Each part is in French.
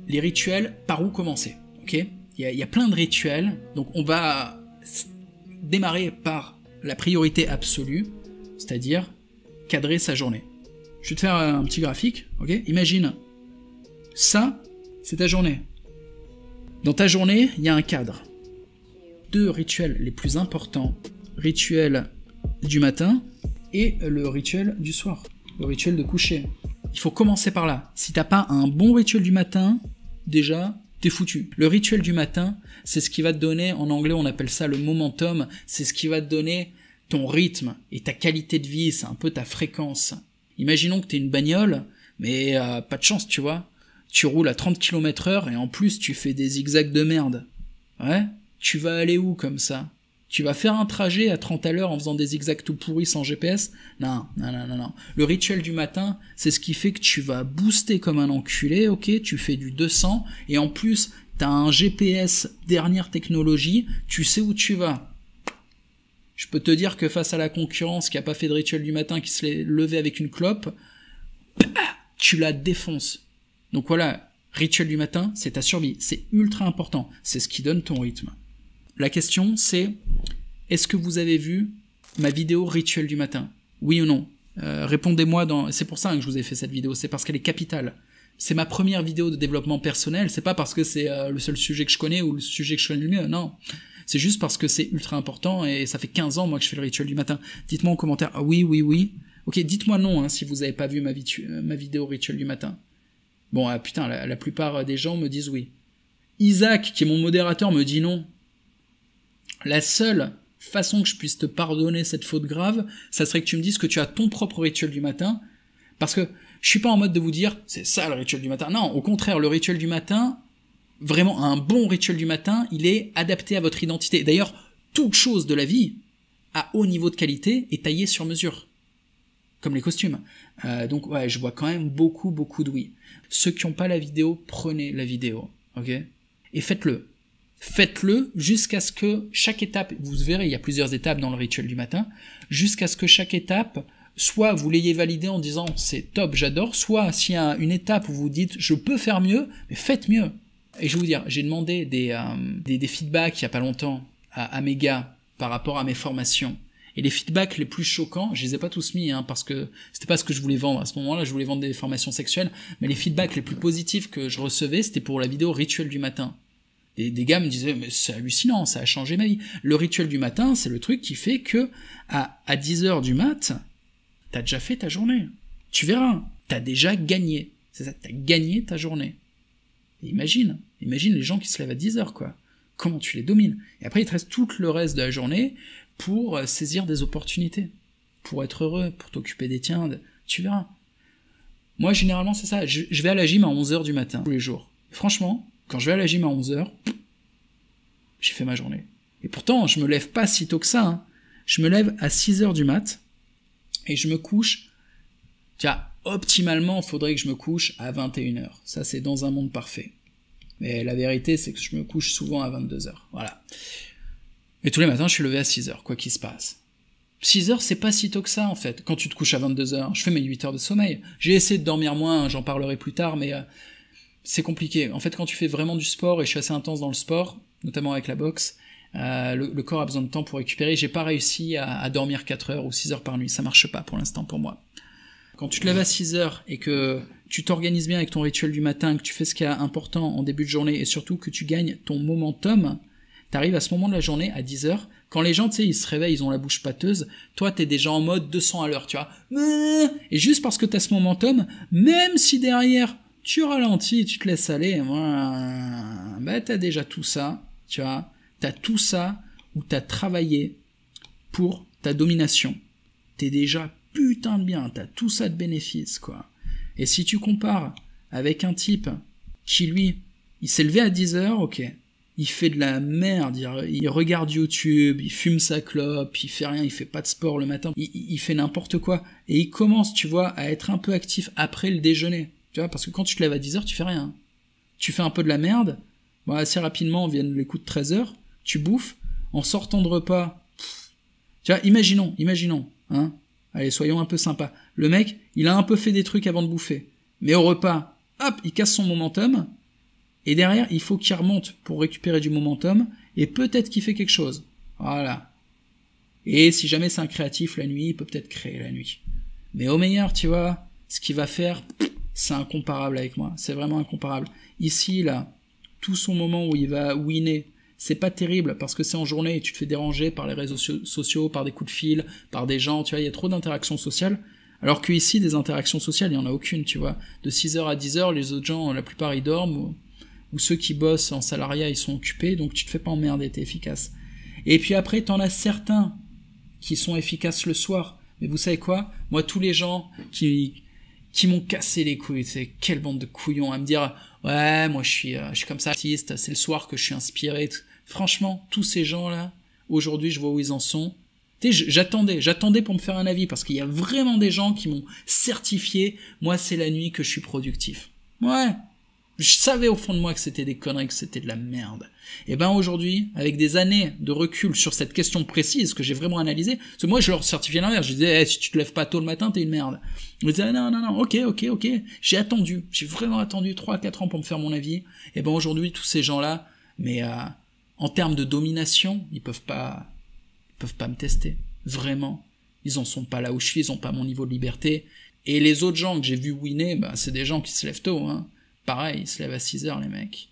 les rituels, par où commencer, ok? Il y a plein de rituels, donc on va démarrer par la priorité absolue, c'est-à-dire cadrer sa journée. Je vais te faire un petit graphique, ok? Imagine, ça, c'est ta journée. Dans ta journée, il y a un cadre. 2 rituels les plus importants, rituel du matin et le rituel du soir, le rituel de coucher. Il faut commencer par là. Si t'as pas un bon rituel du matin, déjà, t'es foutu. Le rituel du matin, c'est ce qui va te donner, en anglais on appelle ça le momentum, c'est ce qui va te donner ton rythme et ta qualité de vie, c'est un peu ta fréquence. Imaginons que t'es une bagnole, mais pas de chance, tu vois. Tu roules à 30 km/h et en plus tu fais des zigzags de merde. Ouais? Tu vas aller où comme ça? Tu vas faire un trajet à 30 à l'heure en faisant des zigzags tout pourris sans GPS? Non. Le rituel du matin, c'est ce qui fait que tu vas booster comme un enculé, ok? Tu fais du 200 et en plus, t'as un GPS dernière technologie, tu sais où tu vas. Je peux te dire que face à la concurrence qui a pas fait de rituel du matin, qui se l'est levé avec une clope, tu la défonces. Donc voilà, rituel du matin, c'est ta survie, c'est ultra important, c'est ce qui donne ton rythme. La question c'est, est-ce que vous avez vu ma vidéo rituel du matin? Oui ou non? Répondez-moi c'est pour ça que je vous ai fait cette vidéo, c'est parce qu'elle est capitale. C'est ma première vidéo de développement personnel, c'est pas parce que c'est le seul sujet que je connais ou le sujet que je connais le mieux, non. C'est juste parce que c'est ultra important et ça fait 15 ans moi que je fais le rituel du matin. Dites-moi en commentaire, ah, oui. Ok, dites-moi non hein, si vous avez pas vu ma vidéo rituel du matin. Bon, putain, la plupart des gens me disent oui. Isaac, qui est mon modérateur, me dit non. La seule façon que je puisse te pardonner cette faute grave, ça serait que tu me dises que tu as ton propre rituel du matin, parce que je suis pas en mode de vous dire, c'est ça le rituel du matin. Non, au contraire, le rituel du matin, vraiment un bon rituel du matin, il est adapté à votre identité. D'ailleurs, toute chose de la vie, à haut niveau de qualité, est taillée sur mesure. Comme les costumes. Donc ouais, je vois quand même beaucoup de oui. Ceux qui n'ont pas la vidéo, prenez la vidéo, ok? Et faites-le. Faites-le jusqu'à ce que chaque étape, vous verrez, il y a plusieurs étapes dans le rituel du matin, jusqu'à ce que chaque étape, soit vous l'ayez validé en disant c'est top, j'adore, soit s'il y a une étape où vous dites je peux faire mieux, mais faites mieux. Et je vais vous dire, j'ai demandé des feedbacks il y a pas longtemps à mes gars par rapport à mes formations. Et les feedbacks les plus choquants, je les ai pas tous mis, hein, parce que c'était pas ce que je voulais vendre. À ce moment-là, je voulais vendre des formations sexuelles, mais les feedbacks les plus positifs que je recevais, c'était pour la vidéo rituel du matin. Des gars me disaient, mais c'est hallucinant, ça a changé ma vie. Le rituel du matin, c'est le truc qui fait que, à 10h du mat, t'as déjà fait ta journée. Tu verras, t'as déjà gagné. C'est ça, t'as gagné ta journée. Et imagine les gens qui se lèvent à 10h, quoi. Comment tu les domines. Et après, il te reste tout le reste de la journée pour saisir des opportunités, pour être heureux, pour t'occuper des tiens, tu verras. Moi, généralement, c'est ça, je vais à la gym à 11h du matin, tous les jours. Et franchement, quand je vais à la gym à 11h, j'ai fait ma journée. Et pourtant, je me lève pas si tôt que ça, hein. Je me lève à 6h du mat, et je me couche, tiens, optimalement, il faudrait que je me couche à 21h. Ça, c'est dans un monde parfait. Mais la vérité, c'est que je me couche souvent à 22h, voilà. Et tous les matins, je suis levé à 6h, quoi qu'il se passe. 6h, c'est pas si tôt que ça, en fait. Quand tu te couches à 22h, je fais mes 8 heures de sommeil. J'ai essayé de dormir moins, hein, j'en parlerai plus tard, mais c'est compliqué. En fait, quand tu fais vraiment du sport, et je suis assez intense dans le sport, notamment avec la boxe, le corps a besoin de temps pour récupérer. J'ai pas réussi à dormir 4 heures ou 6 heures par nuit. Ça marche pas pour l'instant pour moi. Quand tu te lèves à 6h et que tu t'organises bien avec ton rituel du matin, que tu fais ce qui est important en début de journée, et surtout que tu gagnes ton momentum, t'arrives à ce moment de la journée, à 10h, quand les gens, tu sais, ils se réveillent, ils ont la bouche pâteuse, toi, t'es déjà en mode 200 à l'heure, tu vois. Et juste parce que t'as ce momentum, même si derrière, tu ralentis, tu te laisses aller, bah, t'as déjà tout ça, tu vois. T'as tout ça où t'as travaillé pour ta domination. T'es déjà putain de bien, t'as tout ça de bénéfices, quoi. Et si tu compares avec un type qui, lui, il s'est levé à 10h, ok, il fait de la merde, il regarde YouTube, il fume sa clope, il fait rien, il fait pas de sport le matin, il fait n'importe quoi, et il commence, tu vois, à être un peu actif après le déjeuner, tu vois, parce que quand tu te lèves à 10h, tu fais rien. Tu fais un peu de la merde, bon, assez rapidement, viennent les coups de 13h, tu bouffes, en sortant de repas, tu vois, imaginons, hein, allez, soyons un peu sympas. Le mec, il a un peu fait des trucs avant de bouffer. Mais au repas, hop, il casse son momentum. Et derrière, il faut qu'il remonte pour récupérer du momentum, et peut-être qu'il fait quelque chose. Voilà. Et si jamais c'est un créatif la nuit, il peut peut-être créer la nuit. Mais au meilleur, tu vois, ce qu'il va faire, c'est incomparable avec moi. C'est vraiment incomparable. Ici, là, tout son moment où il va winner, c'est pas terrible parce que c'est en journée et tu te fais déranger par les réseaux sociaux, par des coups de fil, par des gens, tu vois, il y a trop d'interactions sociales. Alors que ici, des interactions sociales, il y en a aucune, tu vois. De 6h à 10h, les autres gens, la plupart, ils dorment, ou ceux qui bossent en salariat, ils sont occupés, donc tu te fais pas emmerder, t'es efficace. Et puis après, t'en as certains qui sont efficaces le soir. Mais vous savez quoi? Moi, tous les gens qui m'ont cassé les couilles, c'est quelle bande de couillons à me dire ouais, moi je suis comme ça artiste, c'est le soir que je suis inspiré. Franchement, tous ces gens-là, aujourd'hui, je vois où ils en sont. Tu sais, j'attendais pour me faire un avis parce qu'il y a vraiment des gens qui m'ont certifié, moi c'est la nuit que je suis productif. Ouais. Je savais au fond de moi que c'était des conneries, que c'était de la merde. Et ben aujourd'hui, avec des années de recul sur cette question précise que j'ai vraiment analysée, parce que moi je leur certifiais l'inverse, je disais si tu te lèves pas tôt le matin, t'es une merde. Je disais non, ok, j'ai vraiment attendu 3-4 ans pour me faire mon avis. Et ben aujourd'hui, tous ces gens-là, mais en termes de domination, ils peuvent pas me tester. Vraiment. Ils en sont pas là où je suis, ils ont pas mon niveau de liberté. Et les autres gens que j'ai vu winner, bah, c'est des gens qui se lèvent tôt, hein. Pareil, ils se lèvent à 6h, les mecs.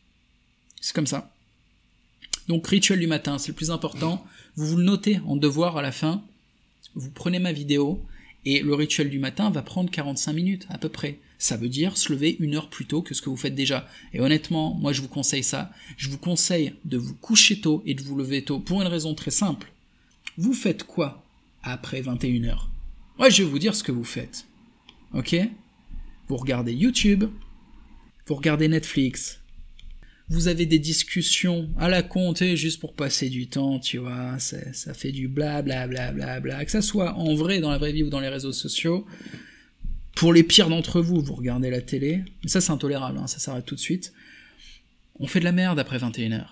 C'est comme ça. Donc, rituel du matin, c'est le plus important. Vous le notez en devoir à la fin. Vous prenez ma vidéo et le rituel du matin va prendre 45 minutes à peu près. Ça veut dire se lever 1 heure plus tôt que ce que vous faites déjà. Et honnêtement, moi je vous conseille ça. Je vous conseille de vous coucher tôt et de vous lever tôt pour une raison très simple. Vous faites quoi après 21h? Moi je vais vous dire ce que vous faites. Ok? Vous regardez YouTube. Vous regardez Netflix, vous avez des discussions à la con, juste pour passer du temps, tu vois, ça fait du blablabla, que ça soit en vrai, dans la vraie vie ou dans les réseaux sociaux. Pour les pires d'entre vous, vous regardez la télé, mais ça c'est intolérable, hein, ça s'arrête tout de suite. On fait de la merde après 21h.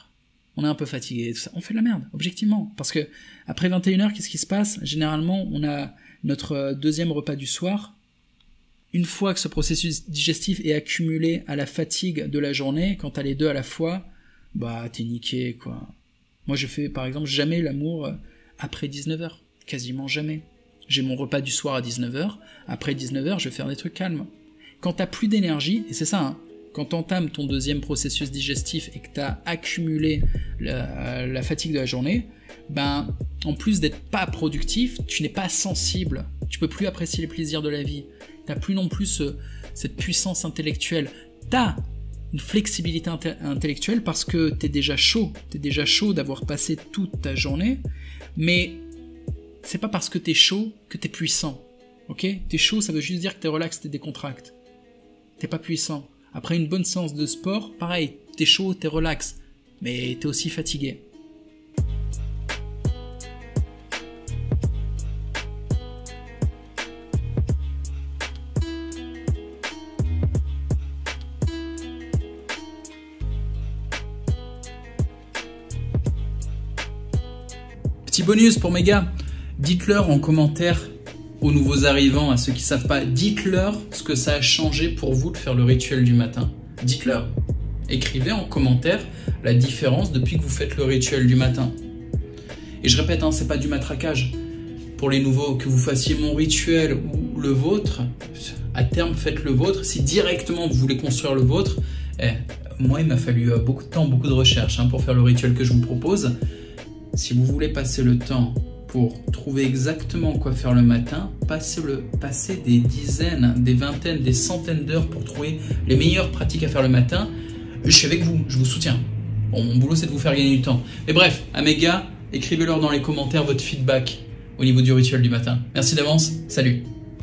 On est un peu fatigué, tout ça. On fait de la merde, objectivement. Parce que après 21h, qu'est-ce qui se passe? Généralement, on a notre deuxième repas du soir. Une fois que ce processus digestif est accumulé à la fatigue de la journée, quand t'as les deux à la fois, bah t'es niqué, quoi. Moi je fais par exemple jamais l'amour après 19h, quasiment jamais. J'ai mon repas du soir à 19h, après 19h je vais faire des trucs calmes. Quand t'as plus d'énergie, et c'est ça, hein, quand t'entames ton deuxième processus digestif et que t'as accumulé la fatigue de la journée, ben en plus d'être pas productif, tu n'es pas sensible, tu peux plus apprécier les plaisirs de la vie. T'as plus non plus cette puissance intellectuelle. T'as une flexibilité intellectuelle parce que t'es déjà chaud d'avoir passé toute ta journée, mais c'est pas parce que t'es chaud que t'es puissant. Ok? T'es chaud, ça veut juste dire que t'es relax, t'es décontracté. T'es pas puissant. Après une bonne séance de sport, pareil, t'es chaud, t'es relax, mais t'es aussi fatigué. Petit bonus pour mes gars, dites-leur en commentaire aux nouveaux arrivants, à ceux qui savent pas, dites-leur ce que ça a changé pour vous de faire le rituel du matin. Dites-leur. Écrivez en commentaire la différence depuis que vous faites le rituel du matin. Et je répète, hein, c'est pas du matraquage. Pour les nouveaux, que vous fassiez mon rituel ou le vôtre, à terme faites le vôtre. Si directement vous voulez construire le vôtre, moi il m'a fallu beaucoup de temps, beaucoup de recherche pour faire le rituel que je vous propose. Si vous voulez passer le temps pour trouver exactement quoi faire le matin, passez des dizaines, des vingtaines, des centaines d'heures pour trouver les meilleures pratiques à faire le matin. Je suis avec vous, je vous soutiens. Bon, mon boulot c'est de vous faire gagner du temps. Mais bref, à mes gars, écrivez-leur dans les commentaires votre feedback au niveau du rituel du matin. Merci d'avance, salut.